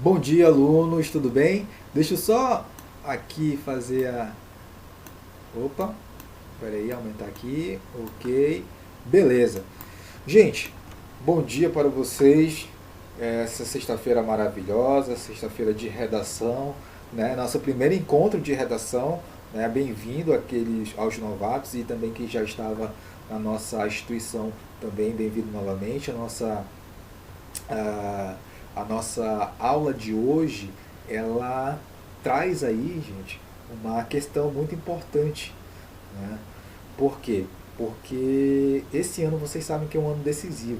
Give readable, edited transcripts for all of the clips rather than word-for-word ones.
Bom dia, alunos, tudo bem? Deixa eu só aqui fazer a. Opa, peraí, aumentar aqui, ok, beleza. Gente, bom dia para vocês. Essa sexta-feira maravilhosa, sexta-feira de redação, né? Nosso primeiro encontro de redação, né? Bem-vindo aos novatos e também quem já estava na nossa instituição também, bem-vindo novamente. A, a nossa aula de hoje, ela traz aí, gente, uma questão muito importante, né? Por quê? Porque esse ano vocês sabem que é um ano decisivo,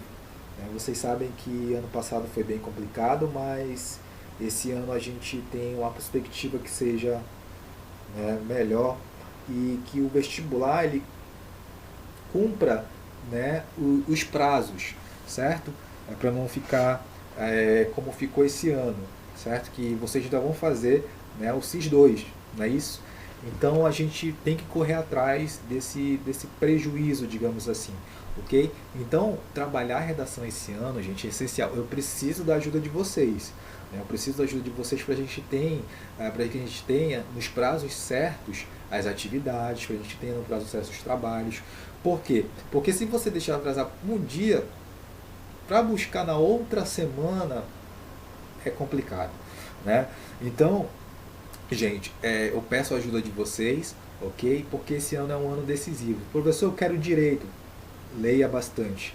né? Vocês sabem que ano passado foi bem complicado, mas esse ano a gente tem uma perspectiva que seja, né, melhor e que o vestibular ele cumpra, né, os prazos, certo? Para não ficar como ficou esse ano, certo? Que vocês ainda vão fazer, né, o CIS 2, não é isso? Então a gente tem que correr atrás desse prejuízo, digamos assim, ok? Então trabalhar a redação esse ano, gente, é essencial. Eu preciso da ajuda de vocês, né? Eu preciso da ajuda de vocês para que a gente tenha nos prazos certos as atividades, para a gente tenha no prazo certo os trabalhos. Por quê? Porque se você deixar atrasar um dia para buscar na outra semana é complicado, né? Então, gente, eu peço a ajuda de vocês, ok? Porque esse ano é um ano decisivo. Professor, eu quero direito. Leia bastante.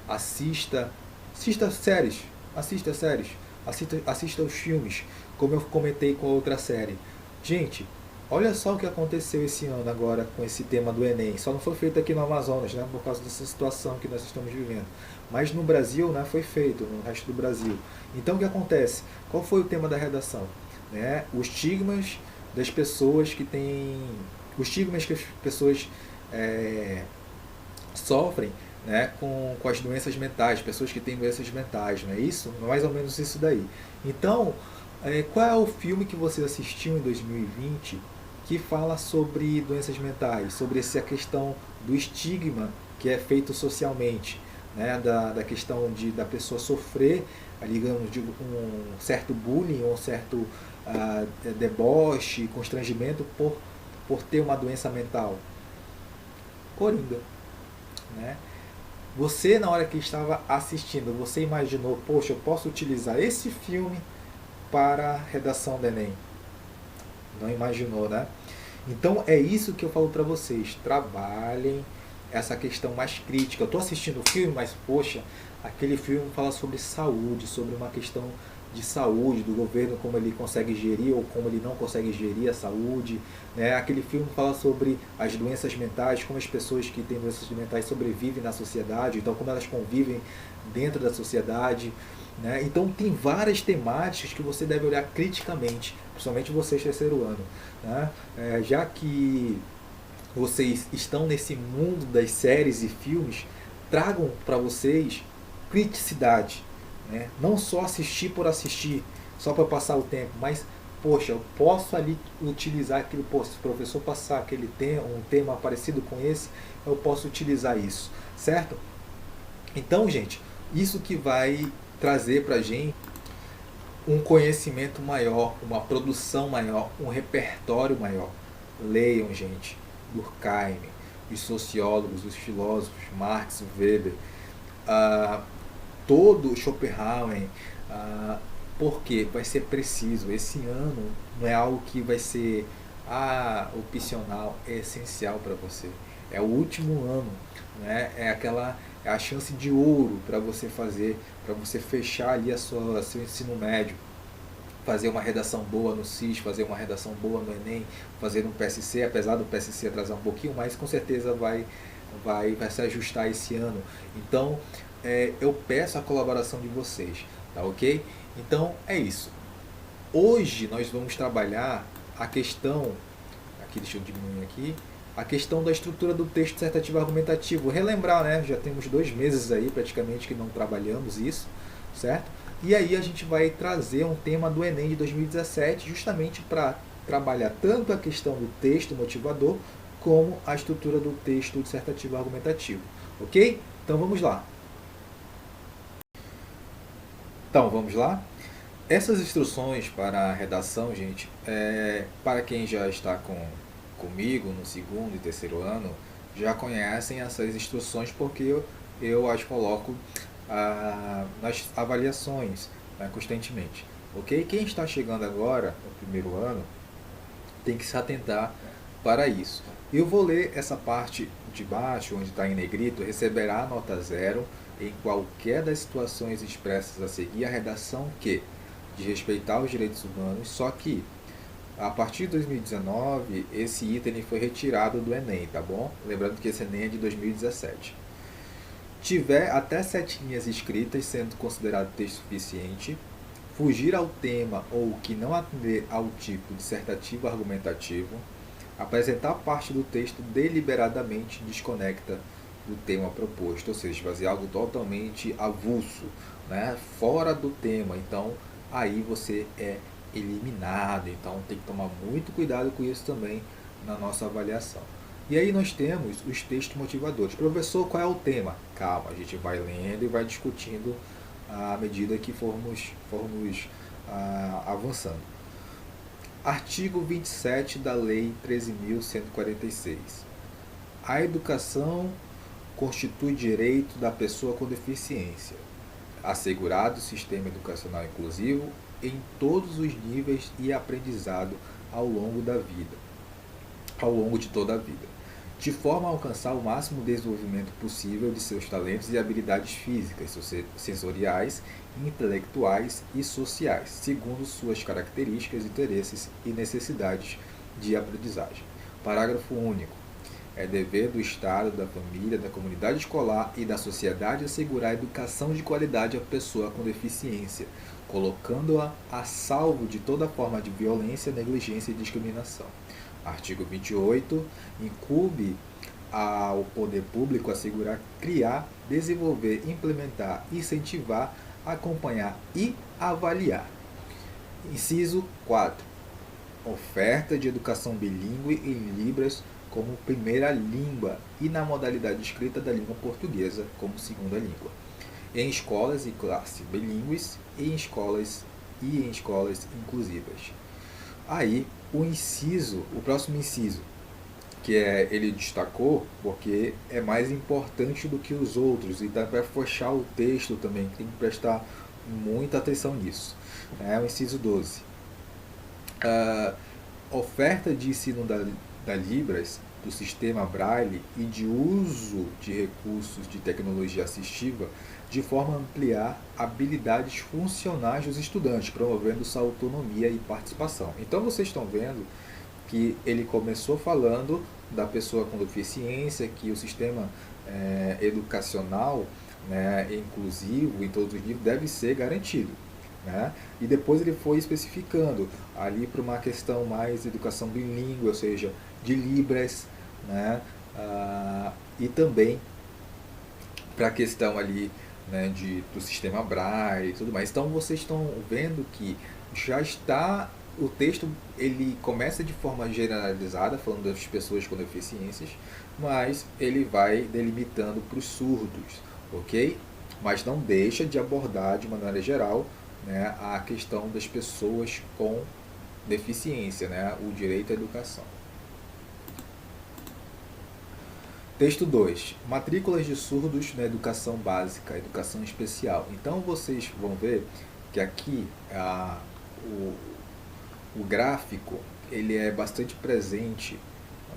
Assista, assista séries, assista séries, assista os filmes, como eu comentei com a outra série. Gente, olha só o que aconteceu esse ano agora com esse tema do Enem. Só não foi feito aqui no Amazonas, né, por causa dessa situação que nós estamos vivendo. Mas no Brasil, né, foi feito, no resto do Brasil. Então o que acontece? Qual foi o tema da redação? Né? Os estigmas das pessoas que têm. Os estigmas que as pessoas é, sofrem, né, com as doenças mentais, pessoas que têm doenças mentais, não é isso? Mais ou menos isso daí. Então, qual é o filme que você assistiu em 2020 que fala sobre doenças mentais, sobre essa questão do estigma que é feito socialmente, né, da questão da pessoa sofrer, digamos, de um certo bullying, um certo deboche, constrangimento por ter uma doença mental? Coringa, né? Você, na hora que estava assistindo, você imaginou, poxa, eu posso utilizar esse filme para a redação do Enem? Não imaginou, né? Então é isso que eu falo para vocês. Trabalhem essa questão mais crítica. Eu estou assistindo o filme, mas poxa, aquele filme fala sobre saúde, sobre uma questão de saúde do governo, como ele consegue gerir ou como ele não consegue gerir a saúde, né? Aquele filme fala sobre as doenças mentais, como as pessoas que têm doenças mentais sobrevivem na sociedade, então como elas convivem dentro da sociedade, né? Então tem várias temáticas que você deve olhar criticamente, principalmente vocês terceiro ano, né? Já que vocês estão nesse mundo das séries e filmes, tragam para vocês criticidade, né? Não só assistir por assistir, só para passar o tempo, mas poxa, eu posso ali utilizar aquilo, se o professor passar um tema parecido com esse, eu posso utilizar isso, certo? Então, gente, isso que vai trazer para a gente um conhecimento maior, uma produção maior, um repertório maior. Leiam, gente, Durkheim, os sociólogos, os filósofos, Marx, Weber, ah, todo Schopenhauer, porque vai ser preciso. Esse ano não é algo que vai ser opcional, é essencial para você. É o último ano, né? É a chance de ouro para você fazer, para você fechar ali seu ensino médio, fazer uma redação boa no CIS, fazer uma redação boa no Enem, fazer um PSC, apesar do PSC atrasar um pouquinho, mas com certeza vai se ajustar esse ano. Então, eu peço a colaboração de vocês, tá ok? Então, é isso. Hoje nós vamos trabalhar a questão, aqui deixa eu diminuir aqui, a questão da estrutura do texto dissertativo argumentativo. Relembrar, né? Já temos 2 meses aí praticamente que não trabalhamos isso, certo? E aí a gente vai trazer um tema do Enem de 2017 justamente para trabalhar tanto a questão do texto motivador como a estrutura do texto dissertativo argumentativo, ok? Então vamos lá. Então vamos lá. Essas instruções para a redação, gente, para quem já está comigo no segundo e terceiro ano, já conhecem essas instruções porque eu as coloco nas avaliações, né, constantemente. Ok? Quem está chegando agora, no primeiro ano, tem que se atentar para isso. Eu vou ler essa parte de baixo, onde está em negrito, receberá nota zero em qualquer das situações expressas a seguir a redação que, de respeitar os direitos humanos, só que a partir de 2019 esse item foi retirado do Enem, tá bom? Lembrando que esse Enem é de 2017. Tiver até 7 linhas escritas, sendo considerado texto suficiente, fugir ao tema ou que não atender ao tipo dissertativo argumentativo, apresentar parte do texto deliberadamente desconecta do tema proposto, ou seja, fazer algo totalmente avulso, né? Fora do tema. Então, aí você é eliminado. Então, tem que tomar muito cuidado com isso também na nossa avaliação. E aí nós temos os textos motivadores. Professor, qual é o tema? Calma, a gente vai lendo e vai discutindo à medida que formos avançando. Artigo 27 da Lei 13.146. A educação constitui direito da pessoa com deficiência, assegurado o sistema educacional inclusivo em todos os níveis e aprendizado ao longo da vida, ao longo de toda a vida, de forma a alcançar o máximo desenvolvimento possível de seus talentos e habilidades físicas, sensoriais, intelectuais e sociais, segundo suas características, interesses e necessidades de aprendizagem. Parágrafo único. É dever do Estado, da família, da comunidade escolar e da sociedade assegurar a educação de qualidade à pessoa com deficiência, colocando-a a salvo de toda forma de violência, negligência e discriminação. Artigo 28. Incumbe ao poder público assegurar, criar, desenvolver, implementar, incentivar, acompanhar e avaliar. Inciso 4. Oferta de educação bilíngue em Libras como primeira língua e na modalidade escrita da língua portuguesa como segunda língua, em escolas e classes bilíngues e em escolas inclusivas. Aí o próximo inciso, que ele destacou porque é mais importante do que os outros e para fechar o texto também tem que prestar muita atenção nisso. É o inciso 12. Oferta de ensino da Libras, do sistema Braille e de uso de recursos de tecnologia assistiva de forma a ampliar habilidades funcionais dos estudantes, promovendo sua autonomia e participação. Então vocês estão vendo que ele começou falando da pessoa com deficiência, que o sistema educacional, né, inclusivo em todos os níveis deve ser garantido. Né? E depois ele foi especificando ali para uma questão mais educação bilíngue, ou seja, de Libras, né? E também para a questão ali, né, do sistema Braille e tudo mais. Então vocês estão vendo que já está o texto, ele começa de forma generalizada falando das pessoas com deficiências, mas ele vai delimitando para os surdos, ok? Mas não deixa de abordar de maneira geral, né, a questão das pessoas com deficiência, né, o direito à educação. Texto 2. Matrículas de surdos na educação básica, educação especial. Então vocês vão ver que aqui o gráfico ele é bastante presente,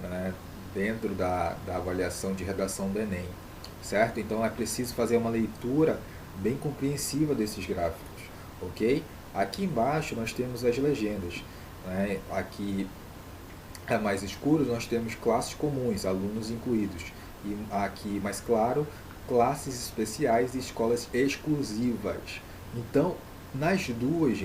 né, dentro da avaliação de redação do Enem, certo? Então é preciso fazer uma leitura bem compreensiva desses gráficos, ok? Aqui embaixo nós temos as legendas, né? Aqui mais escuros nós temos classes comuns, alunos incluídos, e aqui mais claro, classes especiais e escolas exclusivas. Então, nas duas,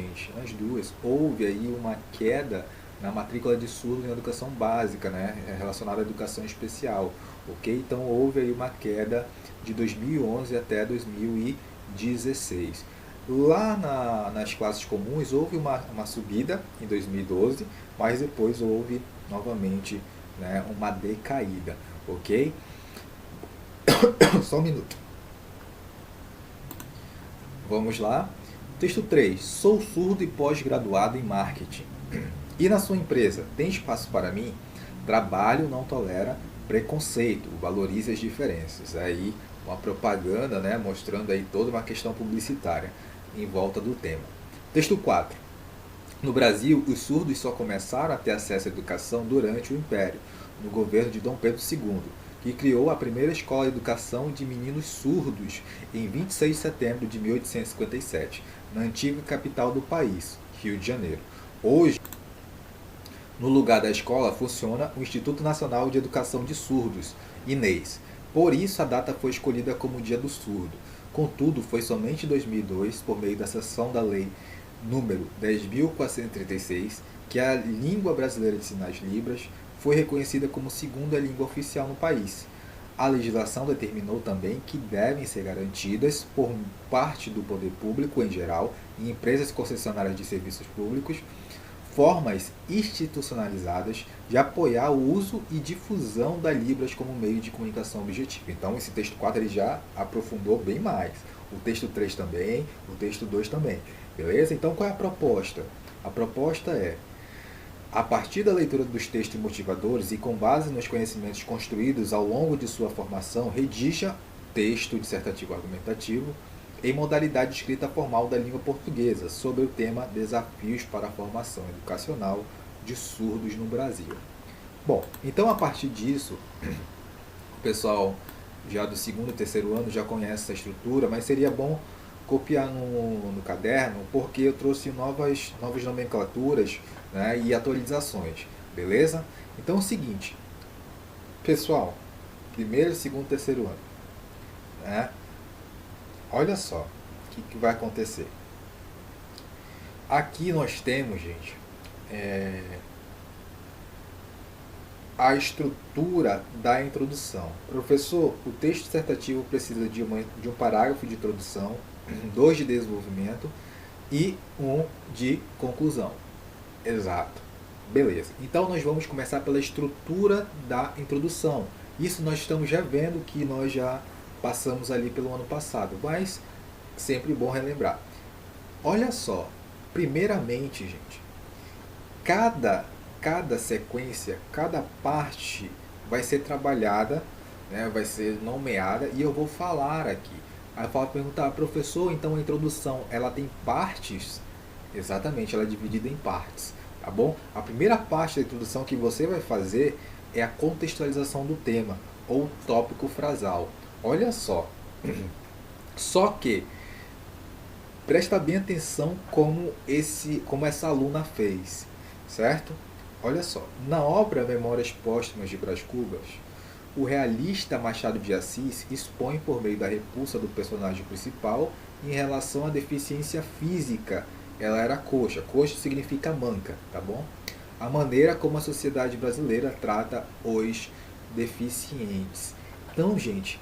houve aí uma queda na matrícula de surdos na educação básica, né, relacionada à educação especial, ok? Então, houve aí uma queda de 2011 até 2016. Lá nas classes comuns houve uma subida em 2012, mas depois houve novamente, né, uma decaída, ok? Só um minuto. Vamos lá. Texto 3. Sou surdo e pós-graduado em marketing. E na sua empresa, tem espaço para mim? Trabalho não tolera preconceito, valorize as diferenças. Aí uma propaganda, né, mostrando aí toda uma questão publicitária em volta do tema. Texto 4. No Brasil, os surdos só começaram a ter acesso à educação durante o Império, no governo de Dom Pedro II, que criou a primeira escola de educação de meninos surdos em 26 de setembro de 1857, na antiga capital do país, Rio de Janeiro. Hoje, no lugar da escola, funciona o Instituto Nacional de Educação de Surdos, INES. Por isso, a data foi escolhida como o Dia do Surdo. Contudo, foi somente em 2002, por meio da sanção da Lei número 10.436, que a língua brasileira de sinais libras foi reconhecida como segunda língua oficial no país. A legislação determinou também que devem ser garantidas, por parte do poder público em geral e empresas concessionárias de serviços públicos, formas institucionalizadas de apoiar o uso e difusão da Libras como meio de comunicação objetiva. Então, esse texto 4 ele já aprofundou bem mais. O texto 3 também, o texto 2 também. Beleza? Então, qual é a proposta? A proposta é, a partir da leitura dos textos motivadores e com base nos conhecimentos construídos ao longo de sua formação, redija texto dissertativo argumentativo em modalidade de escrita formal da língua portuguesa, sobre o tema Desafios para a Formação Educacional de Surdos no Brasil. Bom, então a partir disso, o pessoal já do segundo e terceiro ano já conhece essa estrutura, mas seria bom copiar no caderno, porque eu trouxe novas nomenclaturas, né, e atualizações, beleza? Então é o seguinte, pessoal, primeiro, segundo, terceiro ano, né? Olha só o que vai acontecer. Aqui nós temos, gente, a estrutura da introdução. Professor, o texto dissertativo precisa de um parágrafo de introdução, 2 de desenvolvimento e 1 de conclusão. Exato. Beleza. Então nós vamos começar pela estrutura da introdução. Isso nós estamos já vendo que nós já passamos ali pelo ano passado, mas sempre bom relembrar. Olha só, primeiramente, gente, cada sequência, cada parte vai ser trabalhada, né, vai ser nomeada e eu vou falar aqui. Aí eu perguntar, professor, então a introdução, ela tem partes? Exatamente, ela é dividida em partes, tá bom? A primeira parte da introdução que você vai fazer é a contextualização do tema, ou tópico frasal. Olha só, só que presta bem atenção como essa aluna fez, certo? Olha só, na obra Memórias Póstumas de Brás Cubas, o realista Machado de Assis expõe por meio da repulsa do personagem principal em relação à deficiência física. Ela era coxa. Coxa significa manca, tá bom? A maneira como a sociedade brasileira trata os deficientes. Então, gente,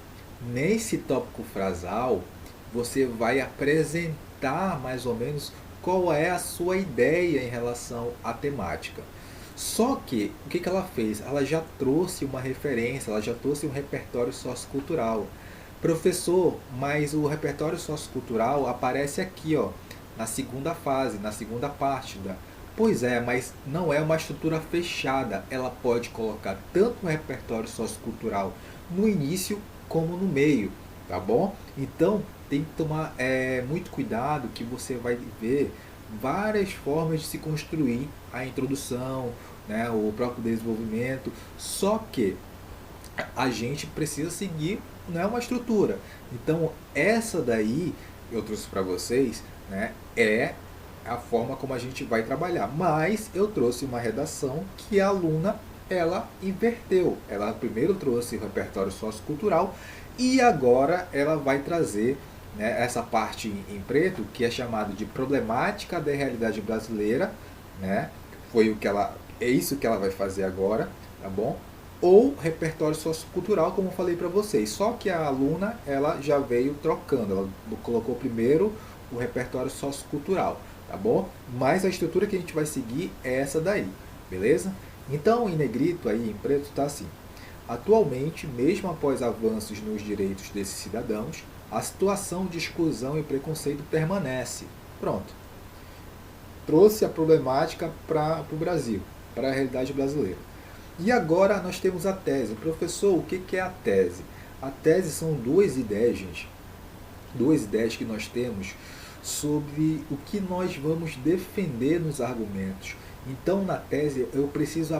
nesse tópico frasal, você vai apresentar mais ou menos qual é a sua ideia em relação à temática. Só que, o que ela fez? Ela já trouxe uma referência, ela já trouxe um repertório sociocultural. Professor, mas o repertório sociocultural aparece aqui, ó, na segunda fase, na segunda parte da... Pois é, mas não é uma estrutura fechada. Ela pode colocar tanto o repertório sociocultural no início como no meio, tá bom? Então, tem que tomar muito cuidado, que você vai ver várias formas de se construir a introdução, né, o próprio desenvolvimento, só que a gente precisa seguir, né, uma estrutura. Então, essa daí, eu trouxe para vocês, né, é a forma como a gente vai trabalhar. Mas eu trouxe uma redação que a aluna, ela inverteu. Ela primeiro trouxe o repertório sociocultural e agora ela vai trazer, né, essa parte em preto, que é chamado de problemática da realidade brasileira, né? É isso que ela vai fazer agora, tá bom? Ou repertório sociocultural, como eu falei para vocês. Só que a aluna, ela já veio trocando. Ela colocou primeiro o repertório sociocultural, tá bom? Mas a estrutura que a gente vai seguir é essa daí, beleza? Então, em negrito aí, em preto, tá assim. Atualmente, mesmo após avanços nos direitos desses cidadãos, a situação de exclusão e preconceito permanece. Pronto. Trouxe a problemática para o Brasil, para a realidade brasileira. E agora nós temos a tese. Professor, o que é a tese? A tese são duas ideias, gente. Duas ideias que nós temos sobre o que nós vamos defender nos argumentos. Então, na tese, eu preciso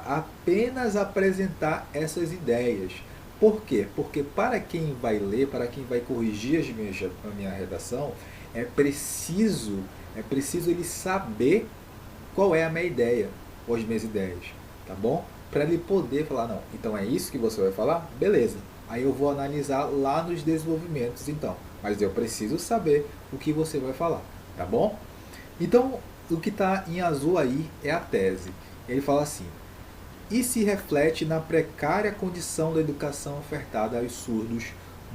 apenas apresentar essas ideias. Por quê? Porque para quem vai ler, para quem vai corrigir a minha redação, é preciso ele saber qual é a minha ideia, ou as minhas ideias, tá bom? Para ele poder falar, não, então é isso que você vai falar? Beleza. Aí eu vou analisar lá nos desenvolvimentos, então. Mas eu preciso saber o que você vai falar, tá bom? Então, o que está em azul aí é a tese. Ele fala assim: e se reflete na precária condição da educação ofertada aos surdos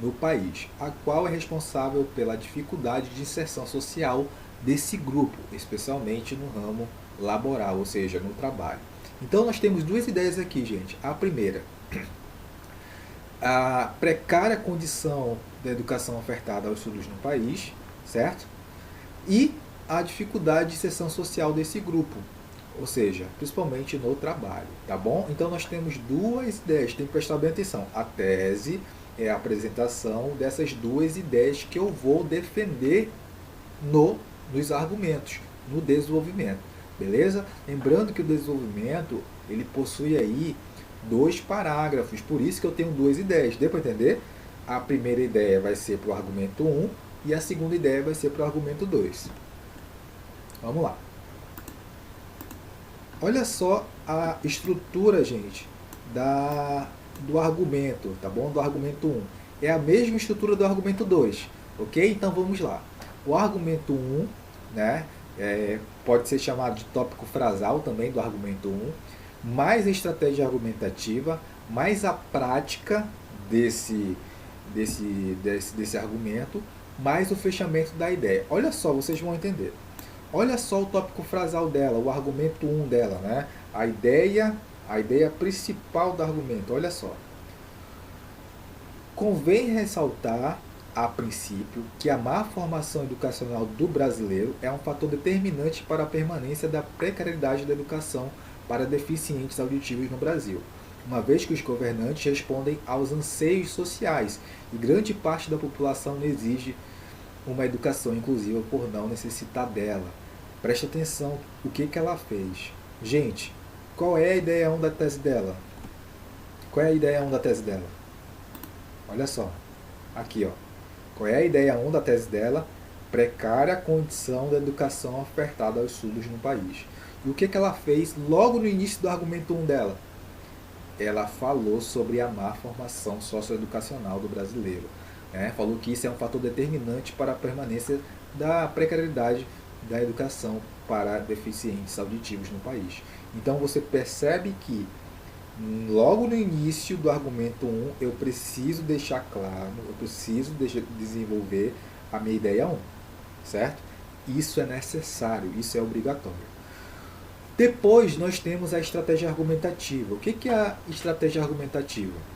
no país, a qual é responsável pela dificuldade de inserção social desse grupo, especialmente no ramo laboral, ou seja, no trabalho. Então nós temos duas ideias aqui, gente. A primeira, a precária condição da educação ofertada aos surdos no país, certo? E a dificuldade de inserção social desse grupo, ou seja, principalmente no trabalho, tá bom? Então nós temos duas ideias, tem que prestar bem atenção. A tese é a apresentação dessas duas ideias que eu vou defender nos argumentos, no desenvolvimento, beleza? Lembrando que o desenvolvimento, ele possui aí 2 parágrafos, por isso que eu tenho duas ideias, deu para entender? A primeira ideia vai ser para o argumento 1 e a segunda ideia vai ser para o argumento 2. Vamos lá. Olha só a estrutura, gente, do argumento, tá bom? Do argumento 1. É a mesma estrutura do argumento 2, ok? Então vamos lá. O argumento 1, né, pode ser chamado de tópico frasal também do argumento 1, mais a estratégia argumentativa, mais a prática desse argumento, mais o fechamento da ideia. Olha só, vocês vão entender. Olha só o tópico frasal dela, o argumento 1 dela, né? A ideia principal do argumento, olha só. Convém ressaltar, a princípio, que a má formação educacional do brasileiro é um fator determinante para a permanência da precariedade da educação para deficientes auditivos no Brasil, uma vez que os governantes respondem aos anseios sociais e grande parte da população exige uma educação inclusiva por não necessitar dela. Preste atenção o que ela fez. Gente, qual é a ideia 1 da tese dela? Qual é a ideia 1 da tese dela? Olha só, aqui ó. Qual é a ideia 1 da tese dela? Precária condição da educação ofertada aos surdos no país. E o que ela fez logo no início do argumento 1 dela? Ela falou sobre a má formação socioeducacional do brasileiro. Falou que isso é um fator determinante para a permanência da precariedade da educação para deficientes auditivos no país. Então você percebe que logo no início do argumento 1 eu preciso deixar claro, eu preciso desenvolver a minha ideia 1, certo? Isso é necessário, isso é obrigatório. Depois nós temos a estratégia argumentativa. O que é a estratégia argumentativa?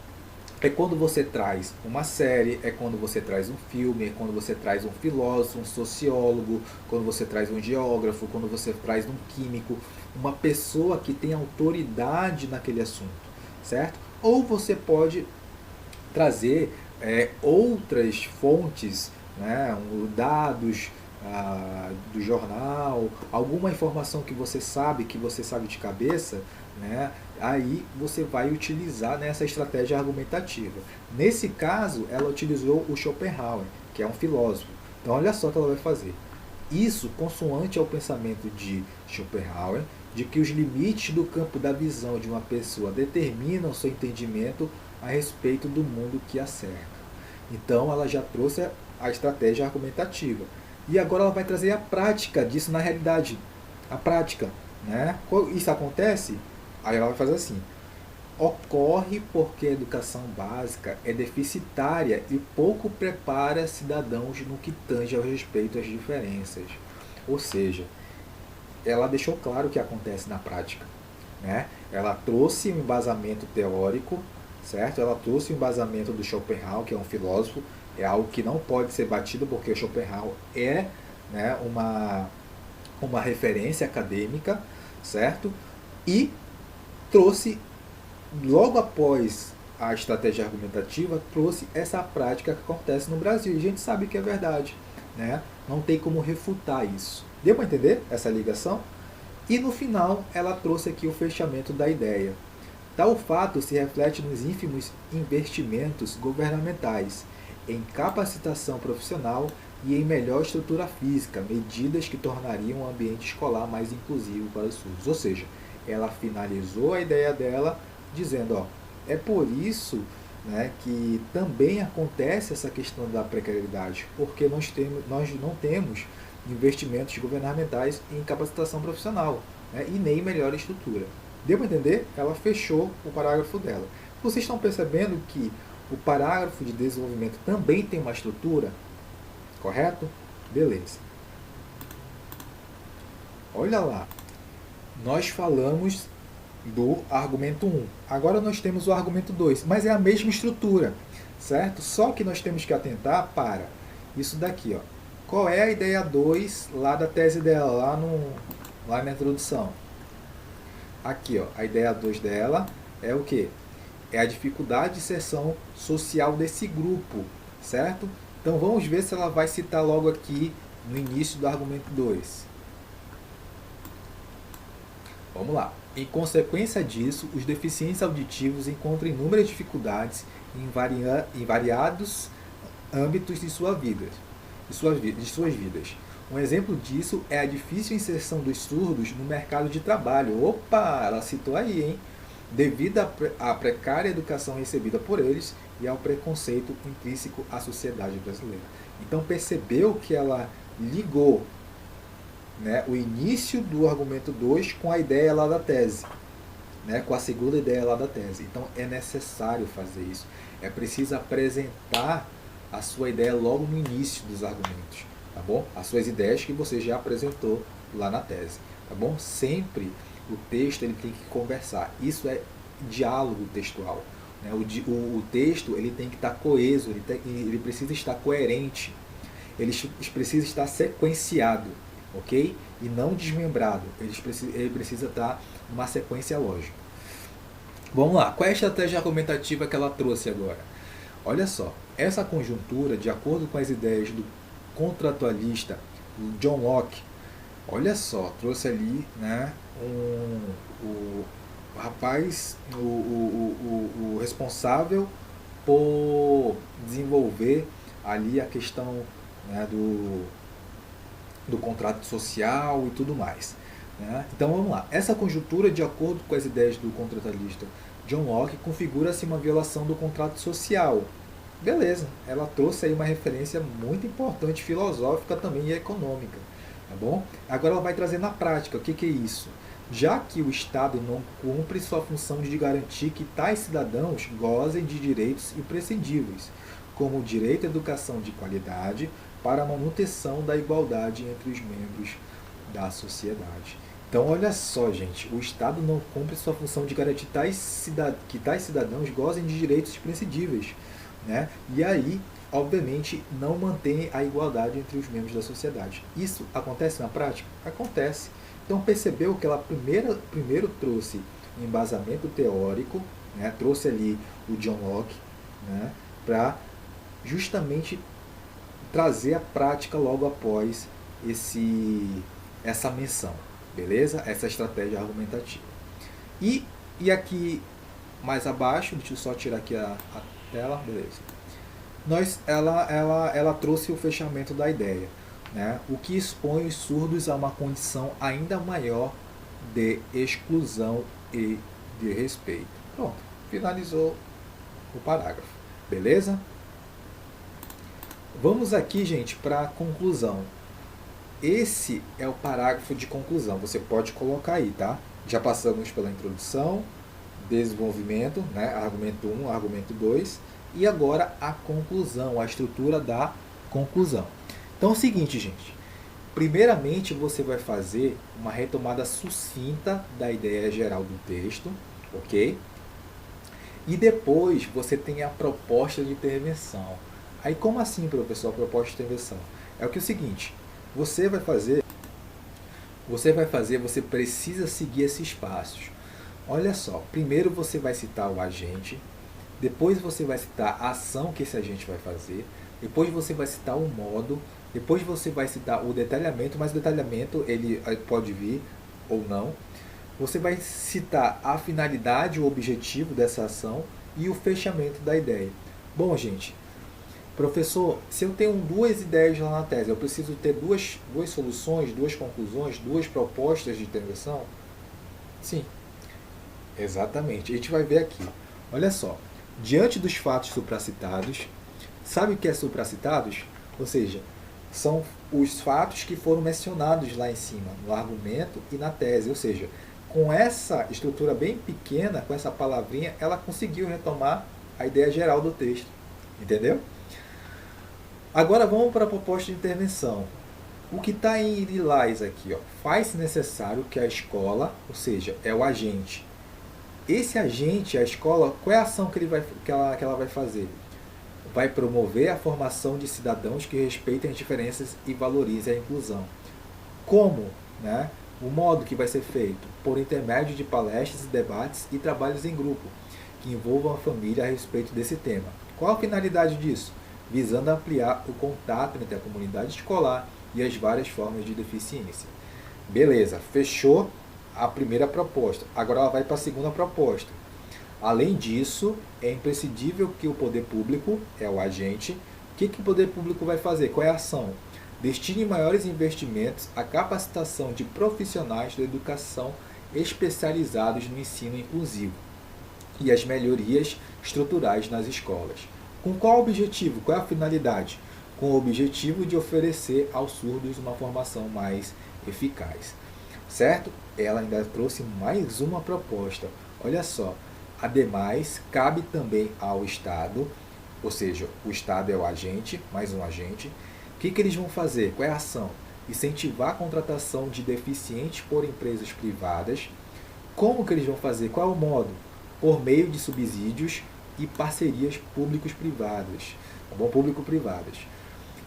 É quando você traz uma série, é quando você traz um filme, é quando você traz um filósofo, um sociólogo, quando você traz um geógrafo, quando você traz um químico, uma pessoa que tem autoridade naquele assunto, certo? Ou você pode trazer outras fontes, né, dados do jornal, alguma informação que você sabe de cabeça, né, aí você vai utilizar nessa estratégia argumentativa. Nesse caso, ela utilizou o Schopenhauer, que é um filósofo. Então, olha só o que ela vai fazer. Isso consoante ao pensamento de Schopenhauer, de que os limites do campo da visão de uma pessoa determinam seu entendimento a respeito do mundo que a cerca. Então, ela já trouxe a estratégia argumentativa. E agora ela vai trazer a prática disso na realidade. A prática, né? Isso acontece? Aí ela vai fazer assim: ocorre porque a educação básica é deficitária e pouco prepara cidadãos no que tange ao respeito às diferenças. Ou seja, ela deixou claro o que acontece na prática, né? Ela trouxe um embasamento teórico, certo? Ela trouxe o embasamento do Schopenhauer, que é um filósofo, é algo que não pode ser batido porque o Schopenhauer é né, uma referência acadêmica, certo? E trouxe, logo após a estratégia argumentativa, trouxe essa prática que acontece no Brasil. E a gente sabe que é verdade, né? Não tem como refutar isso. Deu para entender essa ligação? E no final, ela trouxe aqui o fechamento da ideia. Tal fato se reflete nos ínfimos investimentos governamentais em capacitação profissional e em melhor estrutura física, medidas que tornariam o ambiente escolar mais inclusivo para os surdos. Ou seja, ela finalizou a ideia dela dizendo, ó, é por isso, né, que também acontece essa questão da precariedade, porque nós não temos investimentos governamentais em capacitação profissional, né, e nem melhor estrutura. Deu para entender? Ela fechou o parágrafo dela. Vocês estão percebendo que o parágrafo de desenvolvimento também tem uma estrutura? Correto? Beleza. Olha lá. Nós falamos do argumento 1. Agora nós temos o argumento 2, mas é a mesma estrutura, certo? Só que nós temos que atentar para isso daqui, ó. Qual é a ideia 2 lá da tese dela, lá na introdução? Aqui, ó, a ideia 2 dela é o quê? É a dificuldade de inserção social desse grupo, certo? Então vamos ver se ela vai citar logo aqui no início do argumento 2. Vamos lá. Em consequência disso, os deficientes auditivos encontram inúmeras dificuldades em variados âmbitos de suas vidas. Um exemplo disso é a difícil inserção dos surdos no mercado de trabalho. Opa, ela citou aí, hein? Devido à precária educação recebida por eles e ao preconceito intrínseco à sociedade brasileira. Então percebeu que ela ligou, né, o início do argumento 2 com a ideia lá da tese, né, com a segunda ideia lá da tese. Então é necessário fazer isso. É preciso apresentar a sua ideia logo no início dos argumentos, tá bom? As suas ideias que você já apresentou lá na tese, tá bom? Sempre o texto ele tem que conversar. Isso é diálogo textual, né? O texto ele tem que estar coeso, ele precisa estar coerente, ele precisa estar sequenciado, ok? E não desmembrado. Ele precisa estar numa sequência lógica. Vamos lá. Qual é a estratégia argumentativa que ela trouxe agora? Olha só. Essa conjuntura, de acordo com as ideias do contratualista John Locke, olha só, trouxe ali, né, o rapaz, o responsável por desenvolver ali a questão, né, do contrato social e tudo mais, né? Então vamos lá. Essa conjuntura, de acordo com as ideias do contratualista John Locke, configura-se uma violação do contrato social. Beleza, ela trouxe aí uma referência muito importante, filosófica também e econômica, tá bom? Agora ela vai trazer na prática, o que é isso? Já que o Estado não cumpre sua função de garantir que tais cidadãos gozem de direitos imprescindíveis, como o direito à educação de qualidade, para a manutenção da igualdade entre os membros da sociedade. Então, olha só, gente, o Estado não cumpre sua função de garantir que tais cidadãos gozem de direitos imprescindíveis, né? E aí, obviamente, não mantém a igualdade entre os membros da sociedade. Isso acontece na prática? Acontece. Então, percebeu que ela primeiro trouxe embasamento teórico, né? Trouxe ali o John Locke, né? Para justamente trazer a prática logo após essa menção, beleza? Essa estratégia argumentativa. E aqui mais abaixo, deixa eu só tirar aqui a tela, beleza. Ela trouxe o fechamento da ideia, né? O que expõe os surdos a uma condição ainda maior de exclusão e de respeito. Pronto, finalizou o parágrafo, beleza? Vamos aqui, gente, para a conclusão. Esse é o parágrafo de conclusão. Você pode colocar aí, tá? Já passamos pela introdução, desenvolvimento, né? Argumento 1, argumento 2. E agora a conclusão, a estrutura da conclusão. Então é o seguinte, gente. Primeiramente, você vai fazer uma retomada sucinta da ideia geral do texto, ok? E depois você tem a proposta de intervenção. Aí como assim, professor, a proposta de intervenção? É o seguinte, você vai fazer, você precisa seguir esses passos. Olha só, primeiro você vai citar o agente, depois você vai citar a ação que esse agente vai fazer, depois você vai citar o modo, depois você vai citar o detalhamento, mas o detalhamento ele pode vir ou não. Você vai citar a finalidade, o objetivo dessa ação e o fechamento da ideia. Bom, gente, professor, se eu tenho duas ideias lá na tese, eu preciso ter duas soluções, duas conclusões, duas propostas de intervenção? Sim, exatamente. A gente vai ver aqui. Olha só, diante dos fatos supracitados, sabe o que é supracitados? Ou seja, são os fatos que foram mencionados lá em cima, no argumento e na tese. Ou seja, com essa estrutura bem pequena, com essa palavrinha, ela conseguiu retomar a ideia geral do texto. Entendeu? Agora vamos para a proposta de intervenção. O que está em lilás aqui, ó, faz-se necessário que a escola, ou seja, é o agente. Esse agente, a escola, qual é a ação que ela vai fazer? Vai promover a formação de cidadãos que respeitem as diferenças e valorizem a inclusão. Como? Né? O modo que vai ser feito? Por intermédio de palestras, debates e trabalhos em grupo, que envolvam a família a respeito desse tema. Qual a finalidade disso? Visando ampliar o contato entre a comunidade escolar e as várias formas de deficiência. Beleza, fechou a primeira proposta. Agora ela vai para a segunda proposta. Além disso, é imprescindível que o poder público, é o agente, o que o poder público vai fazer? Qual é a ação? Destine maiores investimentos à capacitação de profissionais da educação especializados no ensino inclusivo e as melhorias estruturais nas escolas. Com qual objetivo? Qual é a finalidade? Com o objetivo de oferecer aos surdos uma formação mais eficaz. Certo? Ela ainda trouxe mais uma proposta. Olha só. Ademais, cabe também ao Estado, ou seja, o Estado é o agente, mais um agente. O que eles vão fazer? Qual é a ação? Incentivar a contratação de deficientes por empresas privadas. Como que eles vão fazer? Qual é o modo? Por meio de subsídios e parcerias públicos-privadas, público-privadas.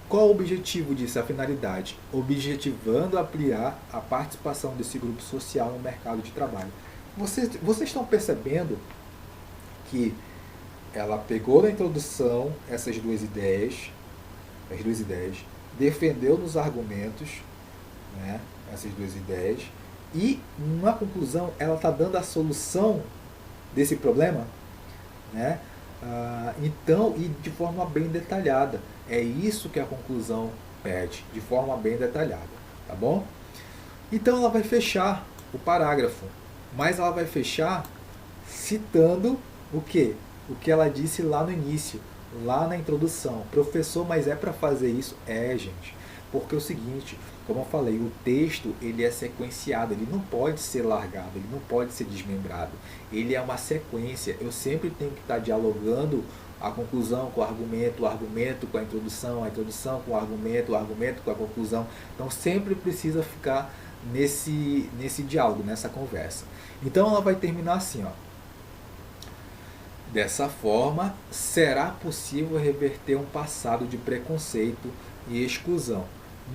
Qual o objetivo disso, a finalidade? Objetivando ampliar a participação desse grupo social no mercado de trabalho. Vocês estão percebendo que ela pegou na introdução essas duas ideias, defendeu nos argumentos, né, essas duas ideias, e na conclusão ela está dando a solução desse problema, né? Então, e de forma bem detalhada. É isso que a conclusão pede, de forma bem detalhada, tá bom? Então ela vai fechar o parágrafo, mas ela vai fechar citando o quê? O que ela disse lá no início, lá na introdução. Professor, mas é para fazer isso? É, gente. Porque é o seguinte, como eu falei, o texto ele é sequenciado, ele não pode ser largado, ele não pode ser desmembrado. Ele é uma sequência. Eu sempre tenho que estar dialogando a conclusão com o argumento com a introdução com o argumento com a conclusão. Então sempre precisa ficar nesse diálogo, nessa conversa. Então ela vai terminar assim, ó. Dessa forma, será possível reverter um passado de preconceito e exclusão,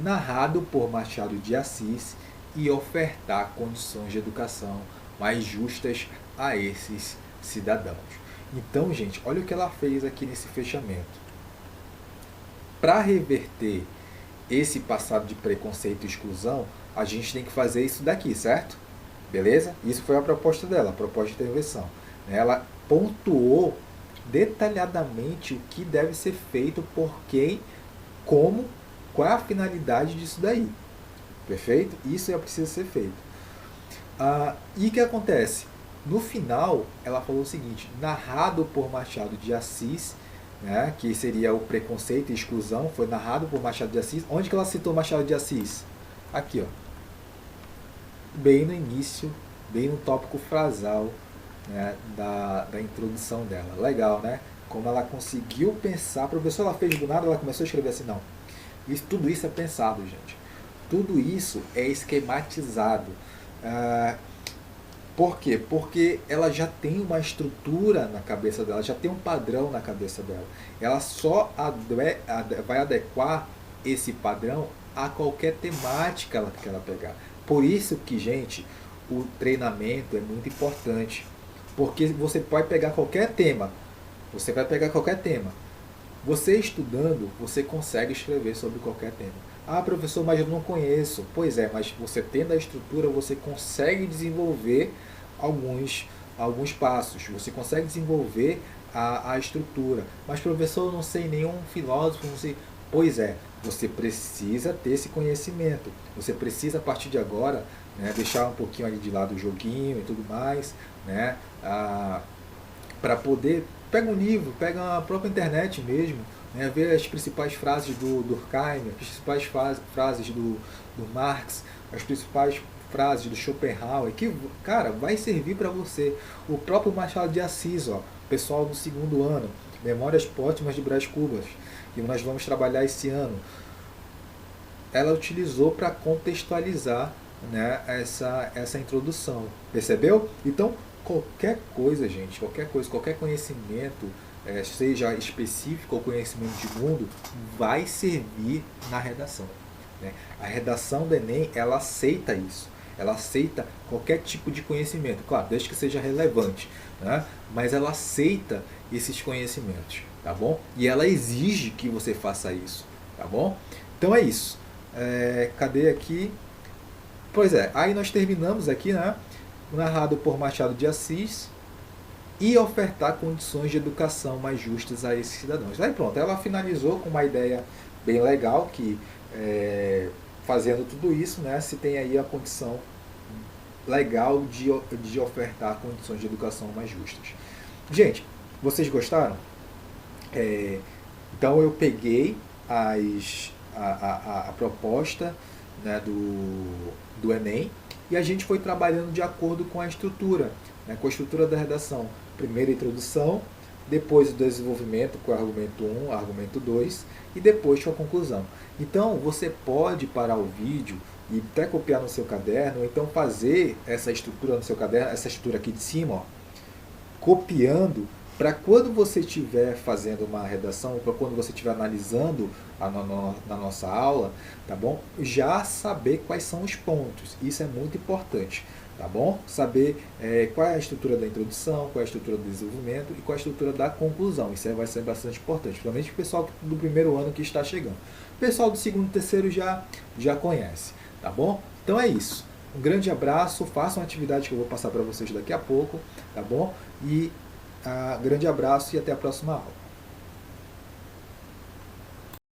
narrado por Machado de Assis, e ofertar condições de educação mais justas a esses cidadãos. Então, gente, olha o que ela fez aqui nesse fechamento. Para reverter esse passado de preconceito e exclusão, a gente tem que fazer isso daqui, certo? Beleza? Isso foi a proposta dela, a proposta de intervenção. Ela pontuou detalhadamente o que deve ser feito, por quem, como, qual é a finalidade disso daí. Perfeito? Isso é preciso ser feito. E o que acontece? No final, ela falou o seguinte, narrado por Machado de Assis, né, que seria o preconceito e exclusão, foi narrado por Machado de Assis. Onde que ela citou Machado de Assis? Aqui, ó. Bem no início, bem no tópico frasal, né, da introdução dela. Legal, né? Como ela conseguiu pensar. A professora ela fez do nada, ela começou a escrever assim, não. Tudo isso é pensado, gente. Tudo isso é esquematizado. Por quê? Porque ela já tem uma estrutura na cabeça dela, já tem um padrão na cabeça dela. Ela só vai adequar esse padrão a qualquer temática que ela pegar. Por isso que, gente, o treinamento é muito importante. Porque você pode pegar qualquer tema. Você vai pegar qualquer tema. Você estudando, você consegue escrever sobre qualquer tema. Ah, professor, mas eu não conheço. Pois é, mas você tendo a estrutura, você consegue desenvolver alguns passos. Você consegue desenvolver a estrutura. Mas, professor, eu não sei nenhum filósofo, não sei. Pois é, você precisa ter esse conhecimento. Você precisa, a partir de agora, né, deixar um pouquinho ali de lado o joguinho e tudo mais, né, para poder... Pega um livro, pega a própria internet mesmo, né, ver as principais frases do Durkheim, as principais frases do Marx, as principais frases do Schopenhauer, que, cara, vai servir para você. O próprio Machado de Assis, ó, pessoal do segundo ano, Memórias Póstumas de Brás Cubas, que nós vamos trabalhar esse ano, ela utilizou para contextualizar, né, essa introdução. Percebeu? Então, qualquer coisa, gente, qualquer coisa, qualquer conhecimento, seja específico ou conhecimento de mundo, vai servir na redação. Né? A redação do Enem, ela aceita isso. Ela aceita qualquer tipo de conhecimento, claro, desde que seja relevante, né? Mas ela aceita esses conhecimentos, tá bom? E ela exige que você faça isso, tá bom? Então é isso. Cadê aqui? Pois é, aí nós terminamos aqui, né? Narrado por Machado de Assis, e ofertar condições de educação mais justas a esses cidadãos. Aí pronto, ela finalizou com uma ideia bem legal, que fazendo tudo isso, né, se tem aí a condição legal de ofertar condições de educação mais justas. Gente, vocês gostaram? Então eu peguei a proposta, né, do Enem, e a gente foi trabalhando de acordo com a estrutura, né, com a estrutura da redação. Primeiro a introdução, depois o desenvolvimento com o argumento 1, argumento 2, e depois com a conclusão. Então você pode parar o vídeo e até copiar no seu caderno, ou então fazer essa estrutura no seu caderno, essa estrutura aqui de cima, ó, copiando, para quando você estiver fazendo uma redação, para quando você estiver analisando na nossa aula, tá bom? Já saber quais são os pontos. Isso é muito importante, tá bom? Saber qual é a estrutura da introdução, qual é a estrutura do desenvolvimento e qual é a estrutura da conclusão. Isso vai ser bastante importante, principalmente o pessoal do primeiro ano que está chegando. O pessoal do segundo e terceiro já conhece, tá bom? Então é isso. Um grande abraço, façam a atividade que eu vou passar para vocês daqui a pouco, tá bom? E grande abraço e até a próxima aula.